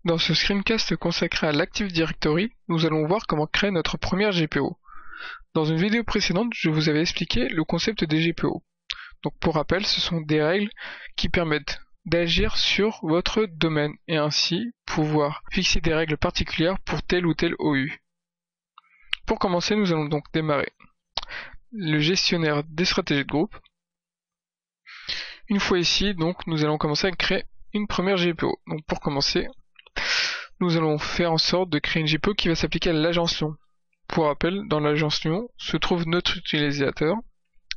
Dans ce screencast consacré à l'Active Directory, nous allons voir comment créer notre première GPO. Dans une vidéo précédente, je vous avais expliqué le concept des GPO. Donc pour rappel, ce sont des règles qui permettent d'agir sur votre domaine et ainsi pouvoir fixer des règles particulières pour tel ou tel OU. Pour commencer, nous allons donc démarrer le gestionnaire des stratégies de groupe. Une fois ici, donc, nous allons commencer à créer une première GPO. Donc pour commencer, nous allons faire en sorte de créer une GPO qui va s'appliquer à l'agence Lyon. Pour rappel, dans l'agence Lyon se trouve notre utilisateur,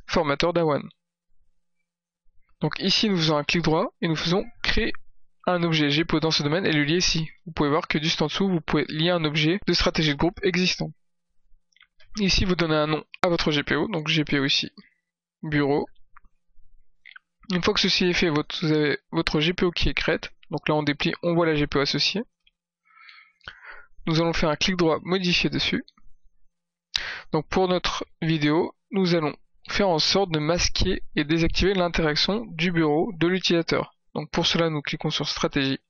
formateur d'Awan. Donc ici, nous faisons un clic droit et nous faisons créer un objet GPO dans ce domaine et le lier ici. Vous pouvez voir que juste en dessous, vous pouvez lier un objet de stratégie de groupe existant. Ici, vous donnez un nom à votre GPO, donc GPO ici, bureau. Une fois que ceci est fait, vous avez votre GPO qui est créée. Donc là, on déplie, on voit la GPO associée. Nous allons faire un clic droit, modifier dessus. Donc pour notre vidéo, nous allons faire en sorte de masquer et désactiver l'interaction du bureau de l'utilisateur. Donc pour cela, nous cliquons sur stratégie,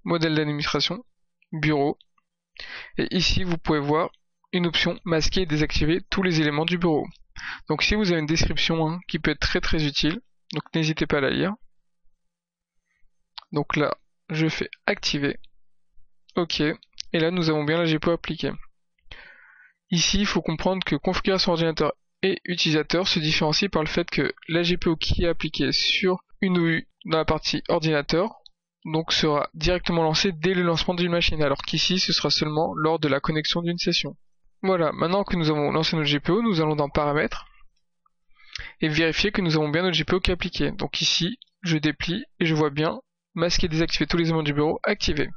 modèle d'administration, bureau. Et ici, vous pouvez voir une option masquer et désactiver tous les éléments du bureau. Donc si vous avez une description qui peut être très utile, donc n'hésitez pas à la lire. Donc là, je fais activer. OK. Et là, nous avons bien la GPO appliquée. Ici, il faut comprendre que configuration ordinateur et utilisateur se différencient par le fait que la GPO qui est appliquée sur une OU dans la partie ordinateur donc sera directement lancée dès le lancement d'une machine, alors qu'ici, ce sera seulement lors de la connexion d'une session. Voilà, maintenant que nous avons lancé notre GPO, nous allons dans Paramètres et vérifier que nous avons bien notre GPO qui est appliquée. Donc ici, je déplie et je vois bien masquer et désactiver tous les éléments du bureau activés.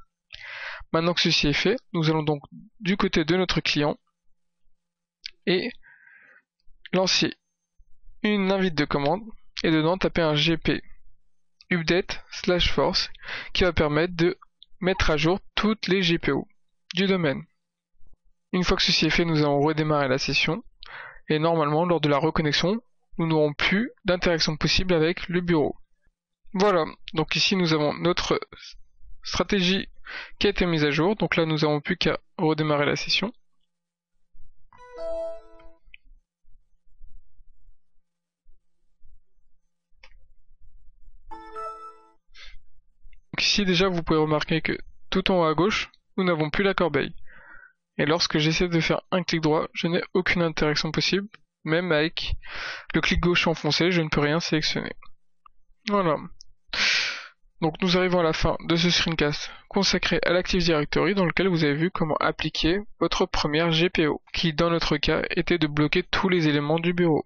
Maintenant que ceci est fait, nous allons donc du côté de notre client et lancer une invite de commande et dedans taper un gp update/force qui va permettre de mettre à jour toutes les GPO du domaine. Une fois que ceci est fait, nous allons redémarrer la session et normalement lors de la reconnexion, nous n'aurons plus d'interaction possible avec le bureau. Voilà, donc ici nous avons notre stratégie qui a été mise à jour, donc là nous n'avons plus qu'à redémarrer la session. Donc ici déjà vous pouvez remarquer que tout en haut à gauche, nous n'avons plus la corbeille. Et lorsque j'essaie de faire un clic droit, je n'ai aucune interaction possible, même avec le clic gauche enfoncé, je ne peux rien sélectionner. Voilà. Donc nous arrivons à la fin de ce screencast consacré à l'Active Directory dans lequel vous avez vu comment appliquer votre première GPO, qui dans notre cas était de bloquer tous les éléments du bureau.